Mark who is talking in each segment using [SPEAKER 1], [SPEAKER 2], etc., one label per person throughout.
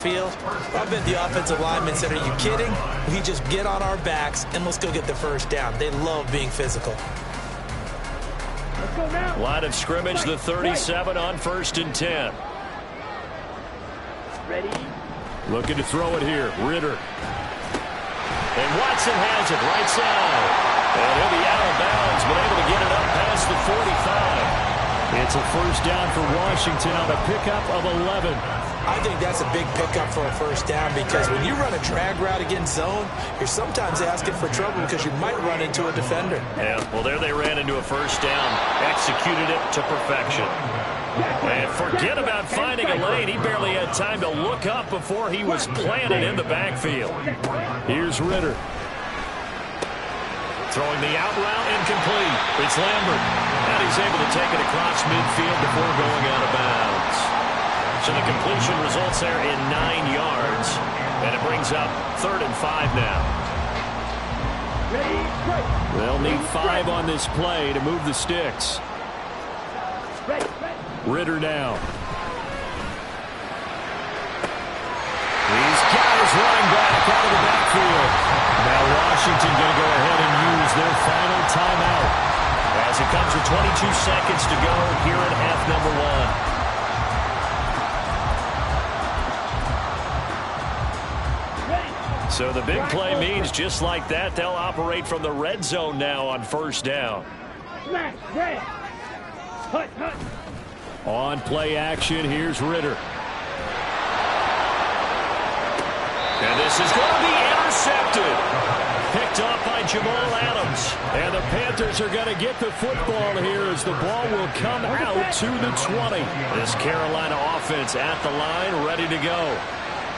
[SPEAKER 1] field. I bet the offensive linemen said, are you kidding? We just get on our backs and let's go get the first down. They love being physical.
[SPEAKER 2] Line of scrimmage, the 37 on 1st and 10.
[SPEAKER 3] Ready?
[SPEAKER 2] Looking to throw it here. Ritter. And Watson has it right side. And he'll be out of bounds, but able to get it up past the 45. It's a first down for Washington on a pickup of 11.
[SPEAKER 1] I think that's a big pickup for a first down because when you run a drag route against zone, you're sometimes asking for trouble because you might run into a defender.
[SPEAKER 2] Yeah, well, there they ran into a first down. Executed it to perfection. And forget about finding a lane. He barely had time to look up before he was planted in the backfield. Here's Ritter. Throwing the out route incomplete. It's Lambert. And he's able to take it across midfield before going out of bounds. So the completion results there in 9 yards. And it brings up 3rd and 5 now. They'll need 5 on this play to move the sticks. Ritter now. He's got his running back out of the backfield. Now Washington going to go ahead and use their final timeout. As it comes with 22 seconds to go here in half number 1. So the big play means just like that, they'll operate from the red zone now on first down. On play action, here's Ritter. And this is going to be intercepted. Picked off by Jamal Adams. And the Panthers are going to get the football here as the ball will come out to the 20. This Carolina offense at the line, ready to go.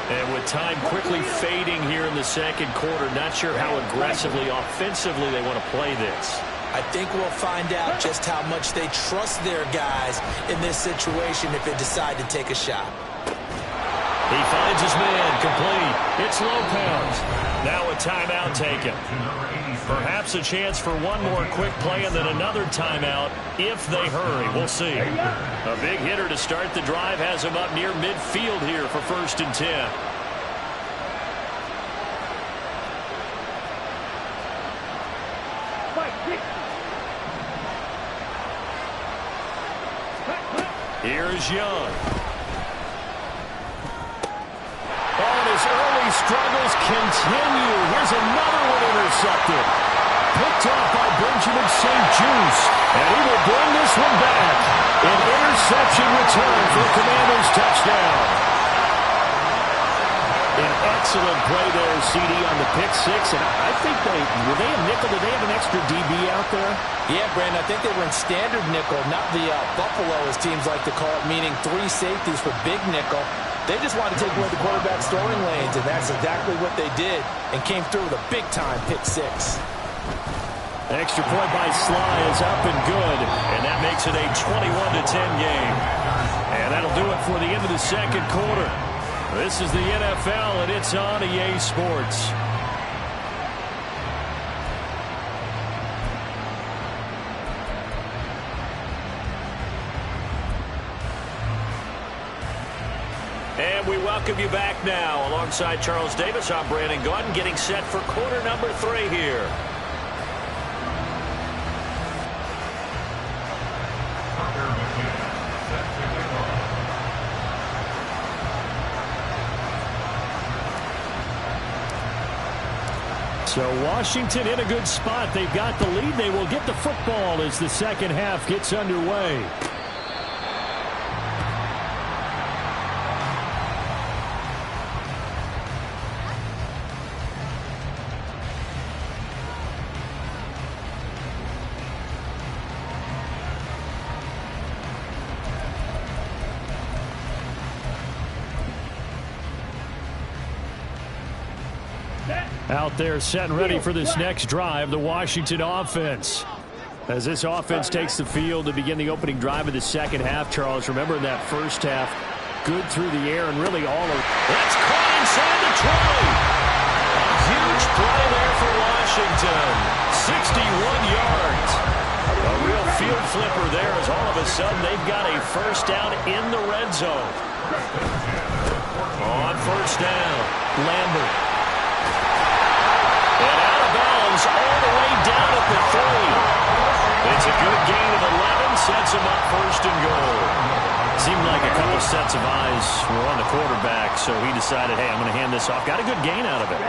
[SPEAKER 2] And with time quickly fading here in the second quarter, not sure how aggressively, offensively they want to play this.
[SPEAKER 1] I think we'll find out just how much they trust their guys in this situation if they decide to take a shot.
[SPEAKER 2] He finds his man, complete. It's Lopez. Now a timeout taken. Perhaps a chance for one more quick play and then another timeout if they hurry. We'll see. A big hitter to start the drive has him up near midfield here for 1st and 10. Here's Young. Oh, and his early struggles continue. Here's another one intercepted. Picked off by Benjamin St. Juice. And he will bring this one back. An interception return for the Commanders' touchdown. An excellent play there, CD, on the pick six. And I think were they a nickel? Did they have an extra DB out there?
[SPEAKER 1] Yeah, Brandon, I think they were in standard nickel, not the Buffalo, as teams like to call it, meaning 3 safeties for big nickel. They just wanted to take away the quarterback's throwing lanes, and that's exactly what they did, and came through with a big-time pick six.
[SPEAKER 2] Extra point by Sly is up and good, and that makes it a 21-10 game. And that'll do it for the end of the second quarter. This is the NFL, and it's on EA Sports. And we welcome you back now. Alongside Charles Davis, I'm Brandon Gaudin, getting set for quarter number 3 here. So Washington in a good spot. They've got the lead. They will get the football as the second half gets underway. Out there set and ready for this next drive, the Washington offense. As this offense takes the field to begin the opening drive of the second half, Charles, remember in that first half, good through the air and really all of... That's caught inside the 20. A huge play there for Washington. 61 yards. A real field flipper there as all of a sudden they've got a first down in the red zone. On first down, Lambert. And out of bounds all the way down at the 3. It's a good gain of 11, sets him up first and goal. Seemed like a couple sets of eyes were on the quarterback, so he decided, hey, I'm going to hand this off. Got a good gain out of it.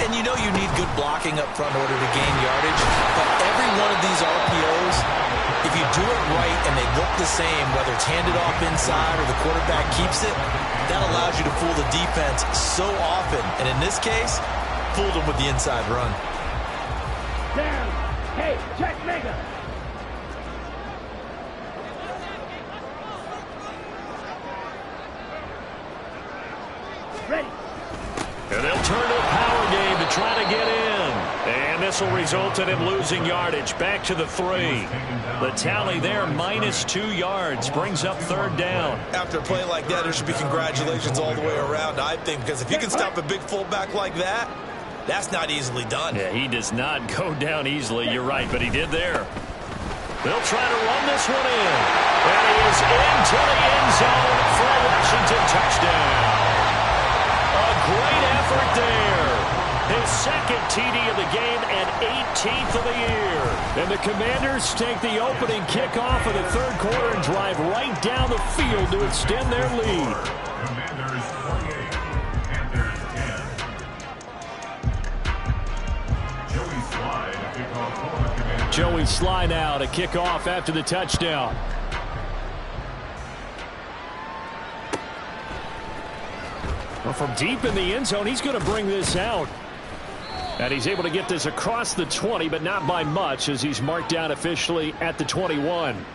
[SPEAKER 1] And you know you need good blocking up front in order to gain yardage, but every one of these RPOs, if you do it right and they look the same, whether it's handed off inside or the quarterback keeps it, that allows you to fool the defense so often. And in this case, fooled them with the inside run.
[SPEAKER 3] Down. Hey, check mega. Ready.
[SPEAKER 2] And they'll turn to a power game to try to get in. And this will result in him losing yardage. Back to the 3. The tally there, -2 yards. Brings up third down.
[SPEAKER 1] After a play like that, there should be congratulations all the way around, I think, because if you can stop a big fullback like that, that's not easily done.
[SPEAKER 2] Yeah, he does not go down easily. You're right, but he did there. They'll try to run this one in. And he is into the end zone for a Washington touchdown. A great effort there. His second TD of the game and 18th of the year. And the Commanders take the opening kickoff of the third quarter and drive right down the field to extend their lead.
[SPEAKER 4] Commanders 48, Panthers 10. Joey Slye to kick off for the Commanders.
[SPEAKER 2] Joey Slye now to kick off after the touchdown. Well, from deep in the end zone, he's going to bring this out. And he's able to get this across the 20, but not by much, as he's marked down officially at the 21.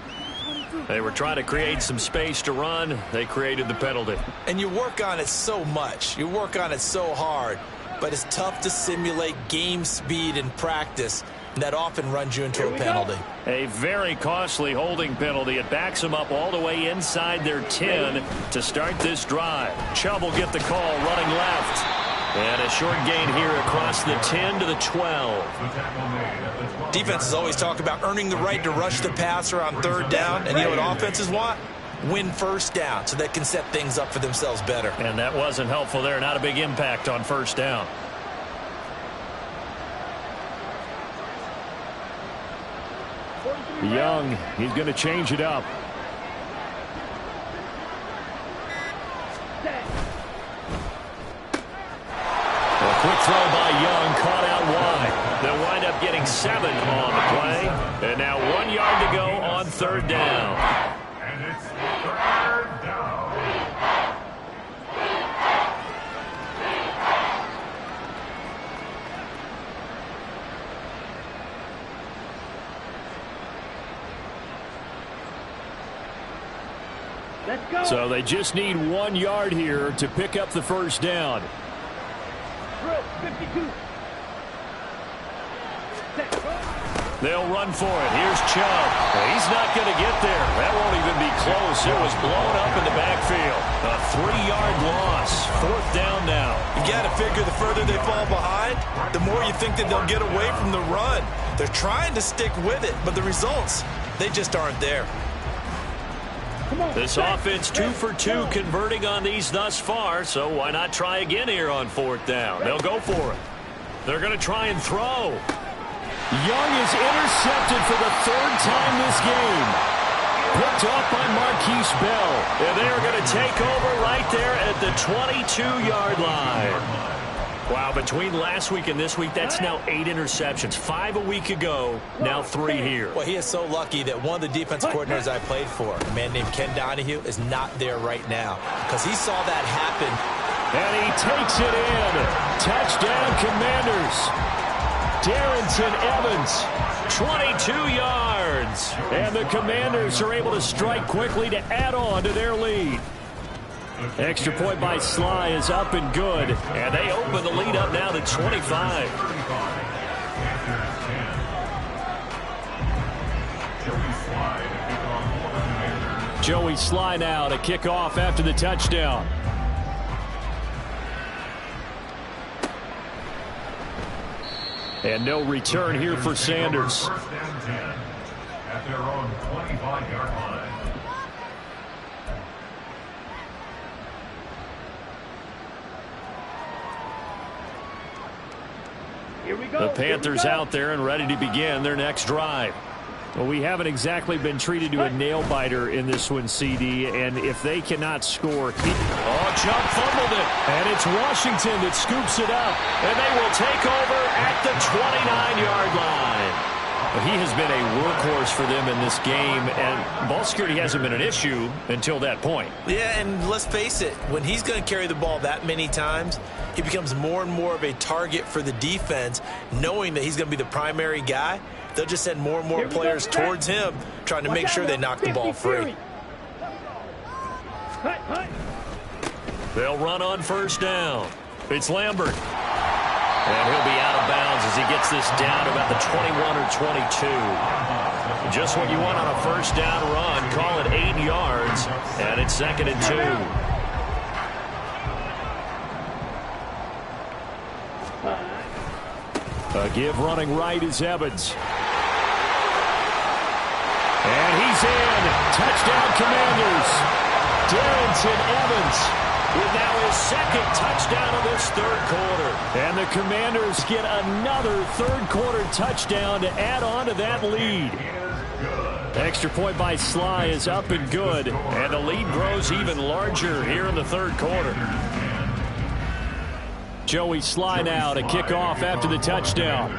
[SPEAKER 2] They were trying to create some space to run. They created the penalty.
[SPEAKER 1] And you work on it so much. You work on it so hard. But it's tough to simulate game speed in practice. And that often runs you into a penalty.
[SPEAKER 2] A very costly holding penalty. It backs them up all the way inside their 10 to start this drive. Chubb will get the call running left. And a short gain here across the 10 to the 12.
[SPEAKER 1] Defenses always talk about earning the right to rush the passer on third down. And you know what offenses want? Win first down so they can set things up for themselves better.
[SPEAKER 2] And that wasn't helpful there. Not a big impact on first down. Young, he's going to change it up. A quick throw by Young, caught out wide. They'll wind up getting 7 on the play. And now 1 yard to go on third down.
[SPEAKER 4] And it's third down.
[SPEAKER 3] Let's go.
[SPEAKER 2] So they just need 1 yard here to pick up the first down.
[SPEAKER 3] 52.
[SPEAKER 2] They'll run for it. Here's Chubb. He's not going to get there. That won't even be close. It was blown up in the backfield. A 3-yard loss. Fourth down now.
[SPEAKER 1] You got to figure the further they fall behind, the more you think that they'll get away from the run. They're trying to stick with it, but the results, they just aren't there.
[SPEAKER 2] This offense 2 for 2 converting on these thus far, so why not try again here on fourth down? They'll go for it. They're going to try and throw. Young is intercepted for the 3rd time this game. Picked off by Marquise Bell. And they are going to take over right there at the 22-yard line. Wow, between last week and this week, that's now 8 interceptions. 5 a week ago, now 3 here.
[SPEAKER 1] Well, he is so lucky that one of the defense coordinators I played for, a man named Ken Donahue, is not there right now because he saw that happen.
[SPEAKER 2] And he takes it in. Touchdown, Commanders. Darrington Evans, 22 yards. And the Commanders are able to strike quickly to add on to their lead. Extra point by Slye is up and good. And they open the lead up now to 25. Joey Slye now to kick off after the touchdown. And no return here for Sanders.
[SPEAKER 4] First down 10 at their own 25-yard line.
[SPEAKER 3] Here we go.
[SPEAKER 2] The Panthers out there and ready to begin their next drive. Well, we haven't exactly been treated to a nail-biter in this one, CD, and if they cannot score... Chubb fumbled it, and it's Washington that scoops it up, and they will take over at the 29-yard line. He has been a workhorse for them in this game, and ball security hasn't been an issue until that point.
[SPEAKER 1] Yeah, and let's face it, when he's going to carry the ball that many times, he becomes more and more of a target for the defense, knowing that he's going to be the primary guy. They'll just send more and more players towards him, trying to make sure they knock the ball free.
[SPEAKER 2] They'll run on first down. It's Lambert. And he'll be out of bounds as he gets this down to about the 21 or 22. Just what you want on a first down run. Call it 8 yards, and it's 2nd and 2. A give running right is Evans. And he's in. Touchdown, Commanders. Darrington Evans with now his 2nd touchdown of this 3rd quarter. And the Commanders get another 3rd quarter touchdown to add on to that lead. Extra point by Sly is up and good, and the lead grows even larger here in the 3rd quarter. Joey Sly now to kick off after the touchdown.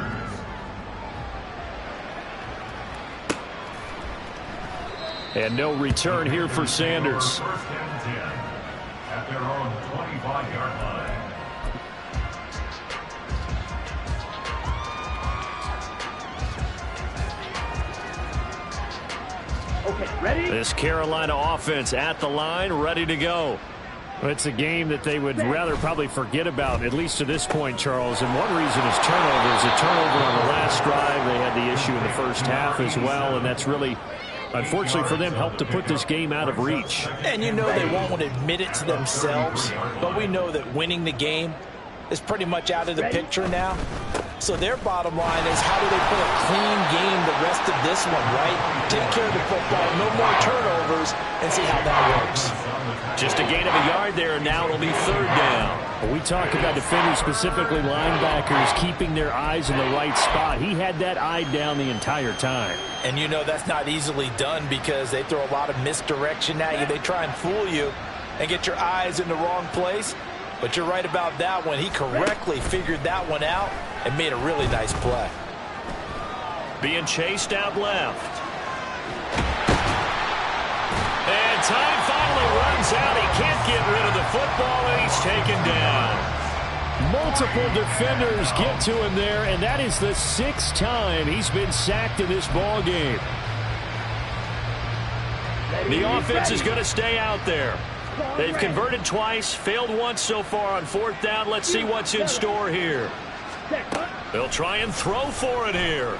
[SPEAKER 2] And no return here for Sanders.
[SPEAKER 4] At their own 25-yard line.
[SPEAKER 3] Okay, ready?
[SPEAKER 2] This Carolina offense at the line, ready to go. It's a game that they would rather probably forget about, at least to this point, Charles. And one reason is turnovers. A turnover on the last drive. They had the issue in the first half as well, and that's really, unfortunately for them, helped to put this game out of reach.
[SPEAKER 1] And you know they won't admit it to themselves, but we know that winning the game is pretty much out of the picture now. So their bottom line is, how do they play a clean game the rest of this one, right? Take care of the football, no more turnovers, and see how that works.
[SPEAKER 2] Just a gain of a yard there, and now it'll be 3rd down. We talk about defenders, specifically linebackers, keeping their eyes in the right spot. He had that eye down the entire time.
[SPEAKER 1] And you know that's not easily done because they throw a lot of misdirection at you. They try and fool you and get your eyes in the wrong place. But you're right about that one. He correctly figured that one out and made a really nice play.
[SPEAKER 2] Being chased out left. And time finally runs out. He can't get rid of the football, and he's taken down. Multiple defenders get to him there, and that is the 6th time he's been sacked in this ball game. The offense is going to stay out there. They've converted twice, failed once so far on 4th down. Let's see what's in store here. They'll try and throw for it here.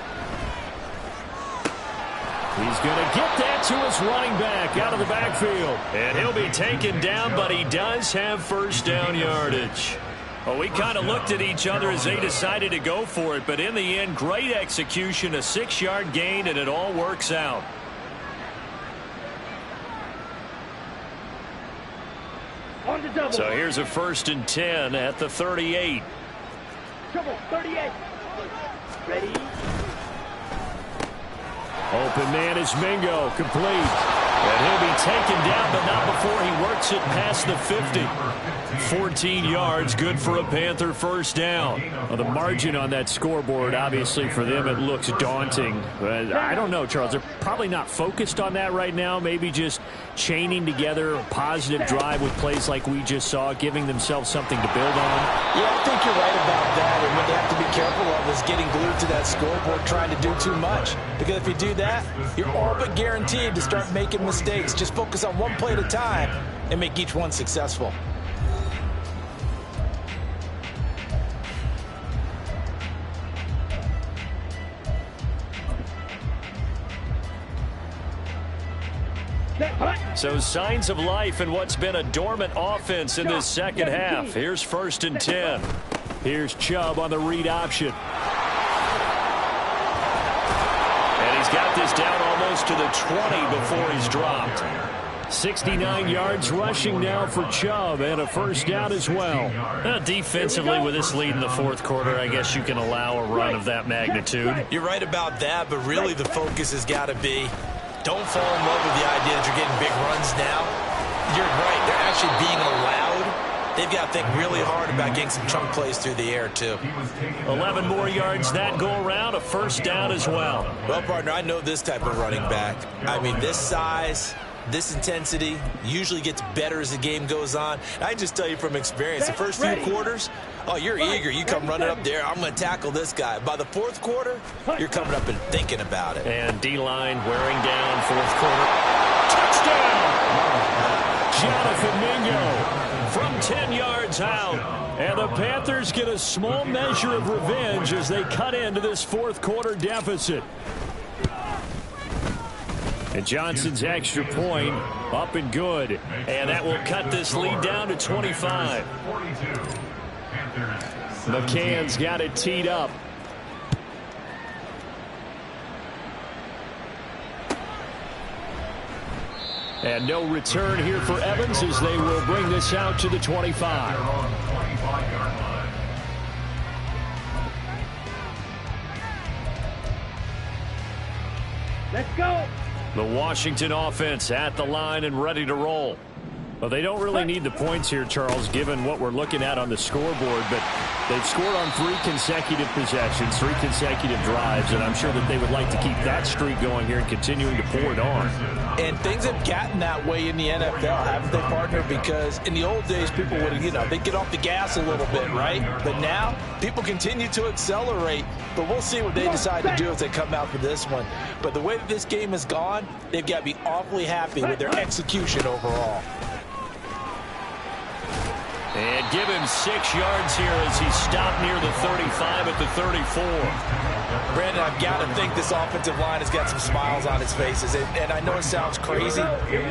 [SPEAKER 2] He's going to get that to his running back out of the backfield. And he'll be taken down, but he does have first down yardage. Well, we kind of looked at each other as they decided to go for it, but in the end, great execution, a 6-yard gain, and it all works out. So here's a 1st and 10 at the 38.
[SPEAKER 3] Trouble, 38. Ready?
[SPEAKER 2] Open man is Mingo, complete. And he'll be taken down, but not before he works it past the 50. 14 yards, good for a Panther first down. Well, the margin on that scoreboard, obviously for them, it looks daunting. But I don't know, Charles. They're probably not focused on that right now. Maybe just chaining together a positive drive with plays like we just saw, giving themselves something to build on.
[SPEAKER 1] Yeah, I think you're right about that. And what they have to be careful of is getting glued to that scoreboard trying to do too much. Because if you do that, you're all but guaranteed to start making mistakes. Just focus on one play at a time and make each one successful. So signs of life in what's been a dormant offense in this second half. Here's 1st and 10.
[SPEAKER 2] Here's Chubb on the read option.
[SPEAKER 1] And he's got this down almost to the 20 before he's dropped.
[SPEAKER 2] 69 yards rushing now for Chubb, and a first down as well.
[SPEAKER 5] Defensively, with this lead in the fourth quarter, I guess you can allow a run of that magnitude.
[SPEAKER 1] You're right about that, but really the focus has got to be don't fall in love with the idea that you're getting big runs now. You're right. They're actually being allowed. They've got to think really hard about getting some chunk plays through the air, too.
[SPEAKER 5] 11 more yards that go around, a first down as well.
[SPEAKER 1] Well, partner, I know this type of running back. I mean, this size, this intensity usually gets better as the game goes on. I can just tell you from experience, the first few quarters, oh, you're eager. You come running up there, I'm going to tackle this guy. By the fourth quarter, you're coming up and thinking about it.
[SPEAKER 5] And D-line wearing down fourth quarter.
[SPEAKER 2] Touchdown! Jonathan Mingo from 10 yards out. And the Panthers get a small measure of revenge as they cut into this fourth quarter deficit. And Johnson's extra point up and good. And that will cut this lead down to 25. McCann's got it teed up. And no return here for Evans as they will bring this out to the 25.
[SPEAKER 3] Let's go.
[SPEAKER 2] The Washington offense at the line and ready to roll. Well, they don't really need the points here, Charles, given what we're looking at on the scoreboard, but they've scored on 3 consecutive possessions, 3 consecutive drives, and I'm sure that they would like to keep that streak going here and continuing to pour it on.
[SPEAKER 1] And things have gotten that way in the NFL, haven't they, partner? Because in the old days, people would, they'd get off the gas a little bit, right? But now, people continue to accelerate. But we'll see what they decide to do as they come out for this one. But the way that this game has gone, they've got to be awfully happy with their execution overall.
[SPEAKER 2] And give him 6 yards here as he stopped near the 35 at the 34.
[SPEAKER 1] Brandon, I've got to think this offensive line has got some smiles on its faces. And I know it sounds crazy,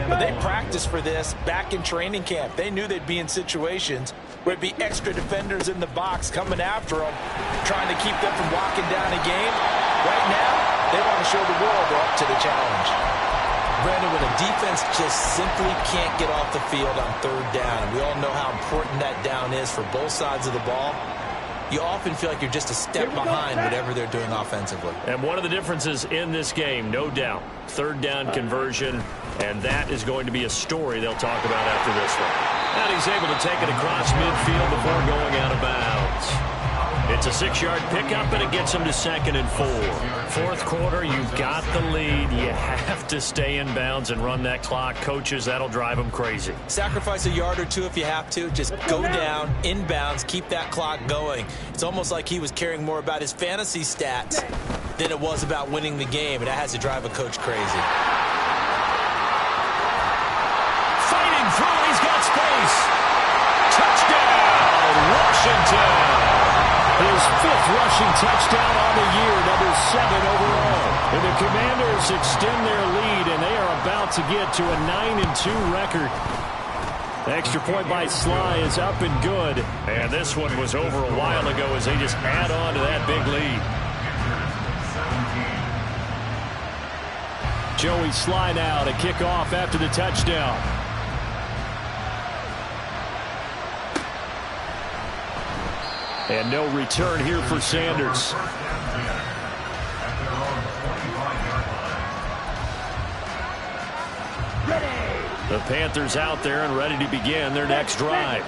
[SPEAKER 1] but they practiced for this back in training camp. They knew they'd be in situations where it'd be extra defenders in the box coming after them, trying to keep them from locking down a game. Right now, they want to show the world they're up to the challenge. Brandon, when a defense just simply can't get off the field on third down, and we all know how important that down is for both sides of the ball, you often feel like you're just a step behind whatever they're doing offensively.
[SPEAKER 2] And one of the differences in this game, no doubt, third down conversion, and that is going to be a story they'll talk about after this one. And he's able to take it across midfield before going out of bounds. It's a 6-yard pickup, and it gets him to 2nd and 4.
[SPEAKER 5] Fourth quarter, you've got the lead. You have to stay in bounds and run that clock. Coaches, that'll drive them crazy.
[SPEAKER 1] Sacrifice a yard or two if you have to. Just go down, in bounds, keep that clock going. It's almost like he was caring more about his fantasy stats than it was about winning the game, and that has to drive a coach crazy.
[SPEAKER 2] Fighting through, he's got space. Touchdown, Washington. His 5th rushing touchdown on the year, number 7 overall. And the Commanders extend their lead, and they are about to get to a 9-2 record. The extra point by Sly is up and good.
[SPEAKER 5] And this one was over a while ago as they just add on to that big lead.
[SPEAKER 2] Joey Sly now to kick off after the touchdown. And no return here for Sanders. The Panthers out there and ready to begin their next drive.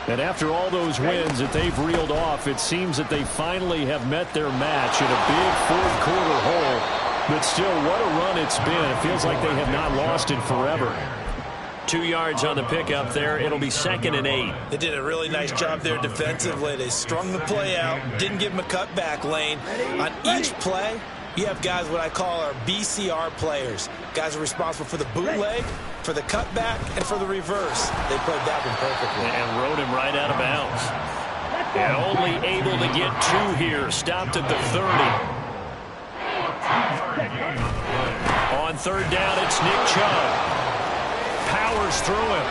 [SPEAKER 2] And after all those wins that they've reeled off, it seems that they finally have met their match in a big fourth quarter hole. But still, what a run it's been. It feels like they have not lost it forever.
[SPEAKER 5] 2 yards on the pickup there. It'll be 2nd and 8.
[SPEAKER 1] They did a really nice job there defensively. They strung the play out, didn't give him a cutback lane. On each play, you have guys what I call our BCR players. Guys are responsible for the bootleg, for the cutback, and for the reverse. They played that one perfectly.
[SPEAKER 5] And rode him right out of bounds.
[SPEAKER 2] And only able to get 2 here. Stopped at the 30. On third down, it's Nick Chubb. Powers through him.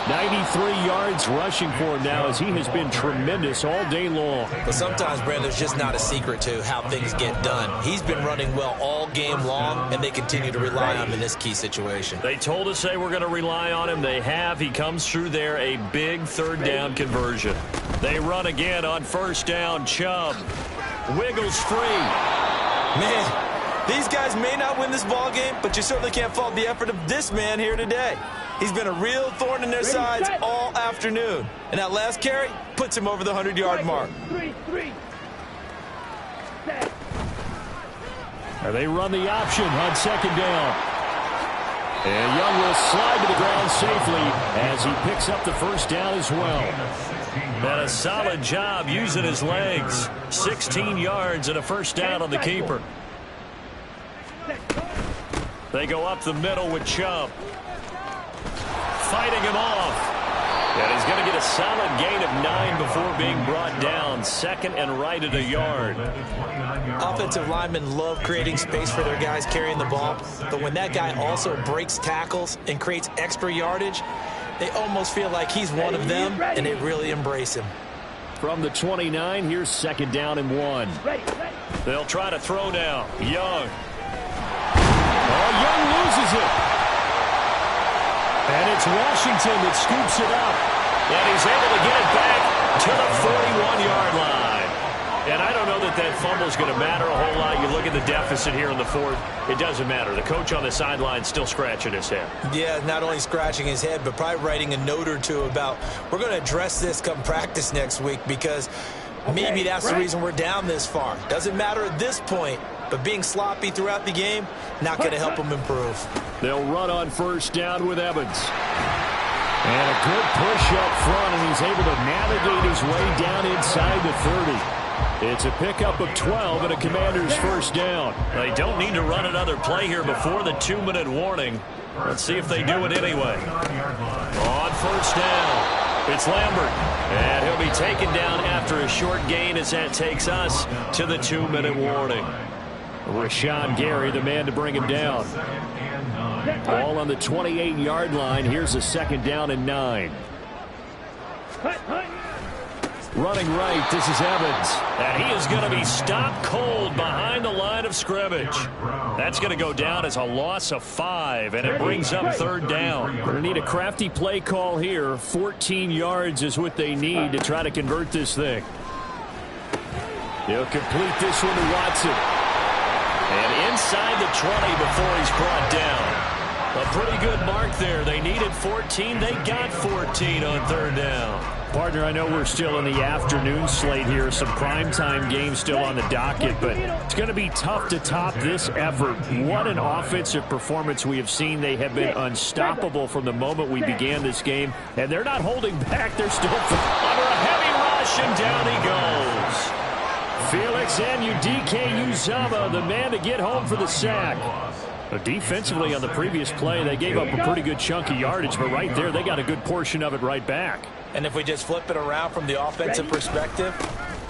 [SPEAKER 2] 93 yards rushing for him now as he has been tremendous all day long.
[SPEAKER 1] But sometimes, Brandon, there's just not a secret to how things get done. He's been running well all game long, and they continue to rely on him in this key situation.
[SPEAKER 5] They told us they were going to rely on him. They have. He comes through there, a big third down conversion. They run again on first down. Chubb wiggles free.
[SPEAKER 1] Man, these guys may not win this ball game, but you certainly can't fault the effort of this man here today. He's been a real thorn in their sides all afternoon. And that last carry puts him over the 100-yard mark.
[SPEAKER 2] They run the option on second down. And Young will slide to the ground safely as he picks up the first down as well.
[SPEAKER 5] And a solid job using his legs. 16 yards and a first down on the keeper. They go up the middle with Chubb. Fighting him off. And he's going to get a solid gain of 9 before being brought down. Second and right at a yard.
[SPEAKER 1] Offensive linemen love creating space for their guys carrying the ball. But when that guy also breaks tackles and creates extra yardage, they almost feel like he's one of them, and they really embrace him.
[SPEAKER 2] From the 29, here's second down and 1.
[SPEAKER 5] They'll try to throw now. Young.
[SPEAKER 2] Oh, Young loses it. And it's Washington that scoops it up.
[SPEAKER 5] And he's able to get it back to the 41-yard line. And I don't know that that fumble is going to matter a whole lot. You look at the deficit here in the fourth. It doesn't matter. The coach on the sideline still scratching his head.
[SPEAKER 1] Yeah, not only scratching his head, but probably writing a note or two about we're going to address this come practice next week because maybe that's the reason we're down this far. Doesn't matter at this point, but being sloppy throughout the game, not going to help him improve.
[SPEAKER 2] They'll run on first down with Evans. And a good push up front, and he's able to navigate his way down inside the 30. It's a pickup of 12 and a Commander's first down.
[SPEAKER 5] They don't need to run another play here before the 2-minute warning. Let's see if they do it anyway. On first down, it's Lambert. And he'll be taken down after a short gain as that takes us to the 2-minute warning.
[SPEAKER 2] Rashawn Gary, the man to bring him down. Ball on the 28-yard line. Here's a second down and 9. Running right, this is Evans.
[SPEAKER 5] And he is going to be stopped cold behind the line of scrimmage. That's going to go down as a loss of 5, and it brings up third down.
[SPEAKER 2] Going to need a crafty play call here. 14 yards is what they need to try to convert this thing. They'll complete this one to Watson.
[SPEAKER 5] And inside the 20 before he's brought down. A pretty good mark there. They needed 14. They got 14 on third down.
[SPEAKER 2] Partner, I know we're still in the afternoon slate here. Some primetime games still on the docket, but it's going to be tough to top this effort. What an offensive performance we have seen. They have been unstoppable from the moment we began this game, and they're not holding back. They're still
[SPEAKER 5] under a heavy rush, and down he goes.
[SPEAKER 2] Felix Anudike-Uzomah, the man to get home for the sack. But defensively on the previous play, they gave up a pretty good chunk of yardage, but right there, they got a good portion of it right back.
[SPEAKER 1] And if we just flip it around from the offensive perspective,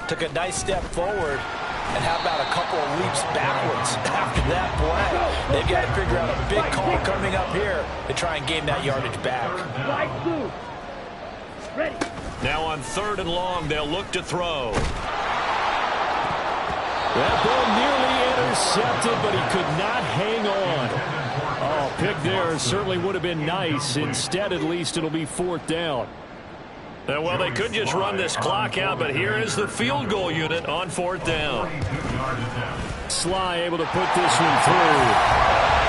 [SPEAKER 1] took a nice step forward, and how about a couple of leaps backwards after that play? They've got to figure out a big call coming up here to try and gain that yardage back.
[SPEAKER 5] Now on third and long, they'll look to throw.
[SPEAKER 2] That ball nearly intercepted, but he could not hang on. Oh, pick there certainly would have been nice. Instead, at least, it'll be fourth down.
[SPEAKER 5] Well, they could just run this clock out, but here is the field goal unit on fourth down.
[SPEAKER 2] Sly able to put this one through.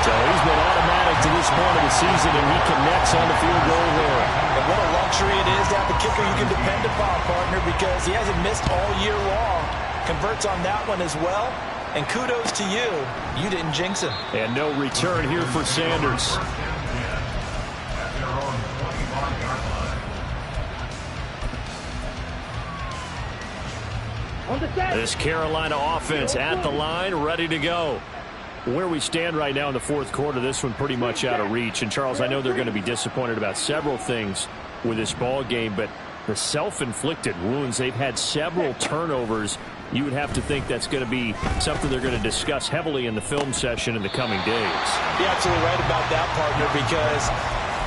[SPEAKER 2] So he's been automatic to this point of the season, and he connects on the field goal there.
[SPEAKER 1] And what a luxury it is to have a kicker you can depend upon, partner, because he hasn't missed all year long. Converts on that one as well. And kudos to you. You didn't jinx him.
[SPEAKER 2] And no return here for Sanders. This Carolina offense at the line, ready to go. Where we stand right now in the fourth quarter, this one pretty much out of reach. And, Charles, I know they're going to be disappointed about several things with this ball game, but the self-inflicted wounds, they've had several turnovers. You would have to think that's going to be something they're going to discuss heavily in the film session in the coming days.
[SPEAKER 1] You're absolutely right about that, partner, because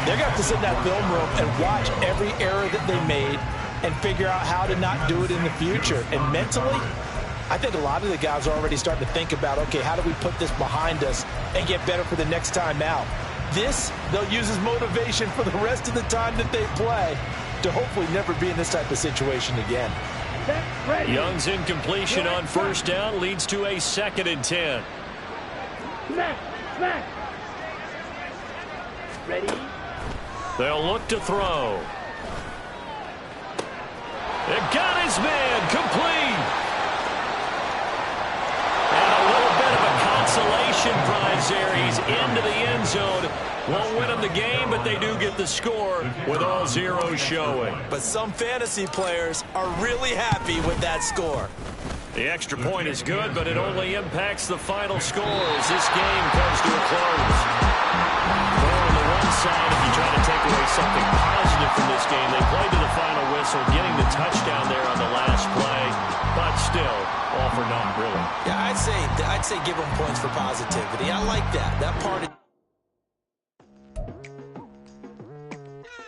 [SPEAKER 1] They're going to have to sit in that film room and watch every error that they made and figure out how to not do it in the future. And mentally, I think a lot of the guys are already starting to think about, okay, how do we put this behind us and get better for the next time out? This, they'll use as motivation for the rest of the time that they play to hopefully never be in this type of situation again.
[SPEAKER 5] Young's incompletion on first down leads to a 2nd and 10.
[SPEAKER 3] Smack, smack. Ready?
[SPEAKER 5] They'll look to throw. It got his man complete. And a little bit of a consolation prize there. He's into the end zone. Won't win them the game, but they do get the score with all zeros showing.
[SPEAKER 1] But some fantasy players are really happy with that score.
[SPEAKER 5] The extra point is good, but it only impacts the final score as this game comes to a close. More on the one side, if you try to take away something positive from this game, they played to the final whistle, getting the touchdown there on the last play, but still, all for naught, really.
[SPEAKER 1] Yeah, I'd say give them points for positivity. I like that. That part of